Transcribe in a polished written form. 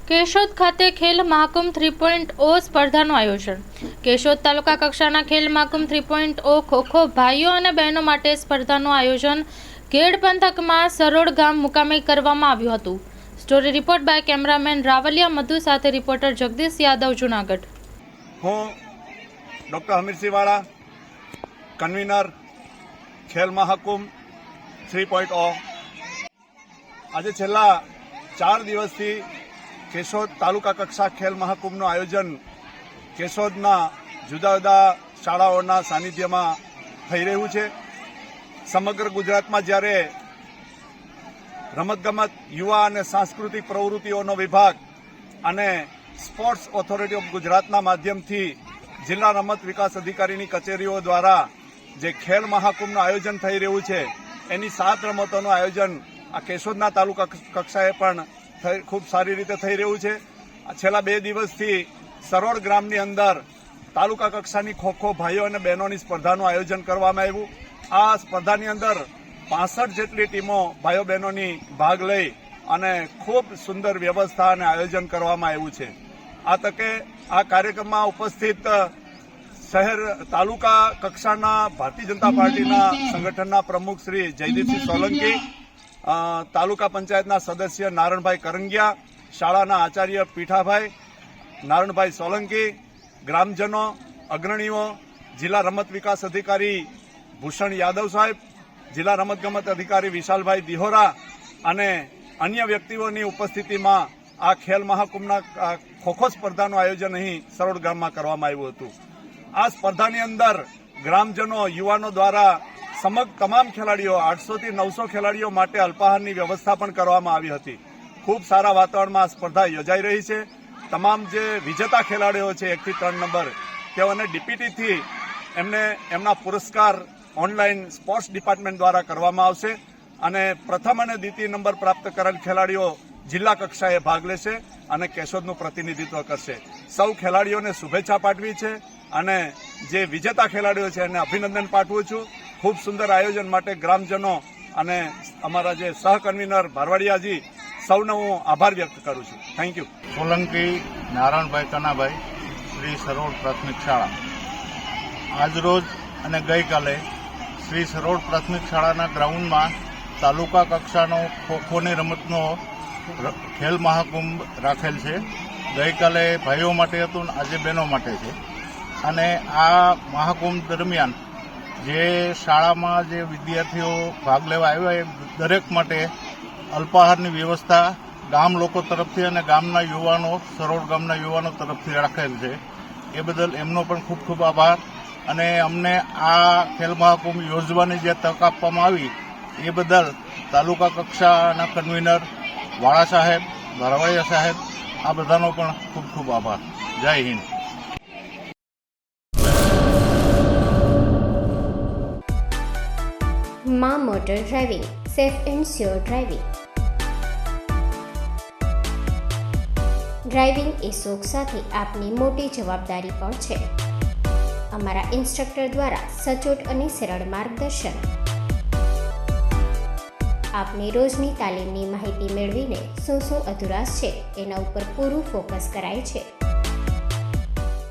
કેશોદ ખાતે ખેલ મહાકુંભ 3.0 સ્પર્ધાનું આયોજન। કેશોદ તાલુકા કક્ષાના ખેલ મહાકુંભ 3.0 ખોખો ભાઈઓ અને બહેનો માટે સ્પર્ધાનું આયોજન ગેડ પંથકમાં સરોડ ગામ મુકામે કરવામાં આવ્યું હતું। Story report by cameraman Ravaliya Madhu સાથે રિપોર્ટર જગદીશ યાદવ, જૂનાગઢ। હું ડૉક્ટર હમીરસિંહ વાળા, કન્વીનર ખેલ મહાકુંભ 3.0। આજે છેલ્લા 4 દિવસથી કેશોદ તાલુકા કક્ષા ખેલ મહાકુંભનું આયોજન કેશોદના જુદા જુદા શાળાઓના સાનિધ્યમાં થઈ રહ્યું છે। સમગ્ર ગુજરાતમાં જ્યારે રમતગમત, યુવા અને સાંસ્કૃતિક પ્રવૃત્તિઓનો વિભાગ અને સ્પોર્ટ્સ ઓથોરિટી ઓફ ગુજરાતના માધ્યમથી જિલ્લા રમત વિકાસ અધિકારીની કચેરીઓ દ્વારા જે ખેલ મહાકુંભનું આયોજન થઈ રહ્યું છે, એની 7 રમતોનું આયોજન આ કેશોદના તાલુકા કક્ષાએ પણ ખૂબ સારી રીતે થઈ રહ્યું છે। છેલ્લા 2 દિવસથી સરોડ ગ્રામની અંદર તાલુકા કક્ષાની ખોખો ભાઈઓ અને બહેનોની સ્પર્ધાનું આયોજન કરવામાં આવ્યું। આ સ્પર્ધાની અંદર 65 જેટલી ટીમો ભાઈઓ બહેનોની ભાગ લઈ અને ખૂબ સુંદર વ્યવસ્થા અને આયોજન કરવામાં આવ્યું છે। આ તકે આ કાર્યક્રમમાં ઉપસ્થિત શહેર તાલુકા કક્ષાના ભારતીય જનતા પાર્ટીના સંગઠનના પ્રમુખ શ્રી જયદીપસિંહ સોલંકી, તાલુકા પંચાયતના સદસ્ય નારણભાઈ કરંગિયા, શાળાના આચાર્ય પીઠાભાઈ નારણભાઈ સોલંકી, ગ્રામજનો, અગ્રણીઓ, જિલ્લા રમત વિકાસ અધિકારી ભૂષણ યાદવ સાહેબ, જિલ્લા રમતગમત અધિકારી વિશાલભાઈ દિહોરા અને અન્ય વ્યક્તિઓની ઉપસ્થિતિમાં આ ખેલ મહાકુંભના ખોખો સ્પર્ધાનું આયોજન અહીં સરોડ ગામમાં કરવામાં આવ્યું હતું। આ સ્પર્ધાની અંદર ગ્રામજનો, યુવાનો દ્વારા તમામ ખેલાડીઓ 800 થી 900 ખેલાડીઓ માટે અલ્પાહારની વ્યવસ્થા પણ કરવામાં આવી હતી। ખૂબ સારા વાતાવરણમાં આ સ્પર્ધા યોજાઈ રહી છે। તમામ જે વિજેતા ખેલાડીઓ છે 1 થી 3 નંબર, તેઓને ડીપીટીથી એમને એમના પુરસ્કાર ઓનલાઈન સ્પોર્ટ્સ ડિપાર્ટમેન્ટ દ્વારા કરવામાં આવશે અને પ્રથમ અને દ્વિતીય નંબર પ્રાપ્ત કરેલ ખેલાડીઓ જિલ્લા કક્ષાએ ભાગ લેશે અને કેશોદનું પ્રતિનિધિત્વ કરશે। સૌ ખેલાડીઓને શુભેચ્છા પાઠવી છે અને જે વિજેતા ખેલાડીઓ છે એને અભિનંદન પાઠવું છું। ખૂબ સુંદર આયોજન માટે ગ્રામજનો અને અમારા જે સહકન્વીનર ભારવાડિયાજી સૌનો હું આભાર વ્યક્ત કરું છું। Thank you. સોલંકી નારાયણભાઈ કનાભાઈ, શ્રી સરોડ પ્રાથમિક શાળા। આજરોજ અને ગઈકાલે શ્રી સરોડ પ્રાથમિક શાળાના ગ્રાઉન્ડમાં તાલુકા કક્ષાનો ખોખોની રમતનો ખેલ મહાકુંભ રાખેલ છે। ગઈકાલે ભાઈઓ માટે હતું, આજે બહેનો માટે છે અને આ મહાકુંભ દરમિયાન જે શાળામાં જે વિદ્યાર્થીઓ ભાગ લેવા આવ્યા એ દરેક માટે અલ્પાહારની વ્યવસ્થા ગામ લોકો તરફથી અને ગામના યુવાનો, સરોડ ગામના યુવાનો તરફથી રાખેલ છે। એ બદલ એમનો પણ ખૂબ ખૂબ આભાર। અને અમને આ ખેલ મહાકુંભ યોજવાની જે તક આપવામાં આવી એ બદલ તાલુકા કક્ષાના કન્વીનર વાળા સાહેબ, ભારવાડિયા સાહેબ, આ બધાનો પણ ખૂબ ખૂબ આભાર। જય હિન્દ। માં motor driving, safe and sure driving. Driving એ શોખ સાથે આપની મોટી જવાબદારી પણ છે। અમારા ઇન્સ્ટ્રક્ટર દ્વારા સચોટ અને સરળ માર્ગદર્શન। આપની રોજની તાલીમની માહિતી મેળવીને શું અધુરાશ છે એના ઉપર પૂરું ફોકસ કરાય છે।